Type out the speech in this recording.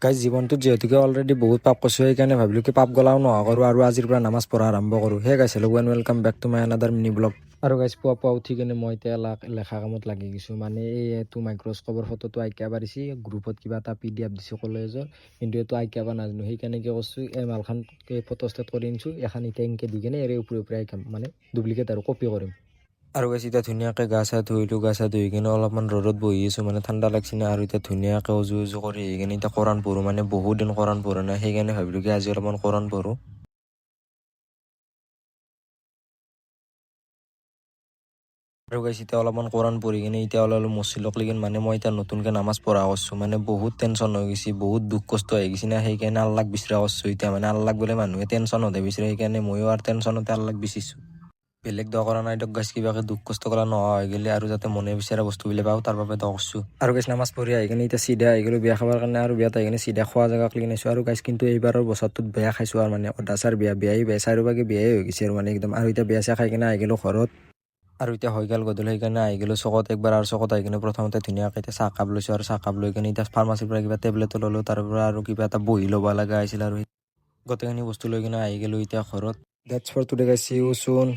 Guys জীৱনটোত যিহেতুকে already বহুত পাপ কৰিছোঁ সেইকাৰণে ভাবিলোঁ কি পাপ গলাও নোহোৱা কৰোঁ আৰু আজিৰ পৰা নামাজ পঢ়া আৰম্ভ কৰোঁ। সেই guys hello' and welcome back to my another mini blog. আৰু গাইজ পুৱা উঠি কিনে মই এতিয়া লেখা কামত লাগি গৈছোঁ। মানে এইটো মাইক্ৰস্কোপৰ ফটোটো আঁকিব পাৰিছে গ্ৰুপত কিবা এটা PDF দিছোঁ কলেজৰ, কিন্তু এইটো আঁকিব নাজানো। সেইকাৰণে কি কৰিছোঁ এই মালখন ফটো ষ্টেট কৰি আনিছোঁ, এখন এতিয়া এনেকৈ দি কিনে ওপৰে আঁকিম, মানে ডুপ্লিকেট আৰু কপি কৰিম। আৰু গাইজ এতিয়া ধুনীয়াকৈ গা চা ধুই কিনে অলপমান ৰ'দত বহি আছোঁ, মানে ঠাণ্ডা লাগছে না। আৰু এতিয়া ধুনীয়াকৈ উজু কৰি আহি কিনে এতিয়া কোৰান পঢ়োঁ, মানে বহুত দিন কোৰান পঢ়া নাই। সেইকাৰণে ভাবিলোঁ কি আজি অলপমান কোৰান পঢ়োঁ। আৰু গাইজ এতিয়া অলপমান কোৰান পঢ়ি কিনে এতিয়া অলপ মছজিদক লেগি মানে মই এতিয়া নতুনকৈ নামাজ পঢ়া কৰিছোঁ। মানে বহুত টেনশ্যন হৈ গৈছে, বহুত দুখ কষ্ট হৈ গৈছে না। সেইকাৰণে আল্লাহক বিচৰা কৰিছোঁ এতিয়া, মানে আল্লাহক বোলে মানুহে টেনশ্যন হতে বিচাৰে, সেইকাৰণে ময়ো আৰু টেনশ্যনতে আল্লাহক বিচাৰিছোঁ। বেলেগ দোৱা কৰা নাই দিয়ক গাইজ, কিবাকে দুখ কষ্ট কৰা নোহোৱা হৈ গ'লে আৰু যাতে মনে বিচৰা বস্তুবিলাক পাওঁ তাৰ বাবে দোৱা কৰিছোঁ। আৰু গাইজ নামাজ পঢ়ি আহি কিনে এতিয়া চিধা আহি গ'লোঁ বিয়া খাবৰ কাৰণে, আৰু বিয়াত আহি কিনে চিধা খোৱা জেগাক লেগি আনিছোঁ। আৰু গাইজ কিন্তু এইবাৰৰ বছৰটোত বেয়া খাইছোঁ, আৰু মানে অদাচাৰ বিয়াই চাৰিবাকে বিয়াই হৈ গৈছে আৰু মানে একদম। আৰু এতিয়া বিয়া চিয়া খাই কিনে আহি গ'লোঁ ঘৰত, আৰু এতিয়া হৈ গ'ল গধূলি। সেইকাৰণে আহি গ'লোঁ চকত একবাৰ, আৰু চকত আহি কিনে প্ৰথমতে ধুনীয়াকৈ এতিয়া চাহকাপ লৈছোঁ, আৰু চাহকাপ লৈ কিনে এতিয়া ফাৰ্মাচীৰ পৰা কিবা টেবলেটো ল'লোঁ, তাৰ পৰা আৰু কিবা এটা বহি ল'ব লগা হৈছিল, আৰু গোটেইখিনি বস্তু লৈ কিনে আহি গ'লোঁ এতিয়া ঘৰত। That's for today guys, see you চুন।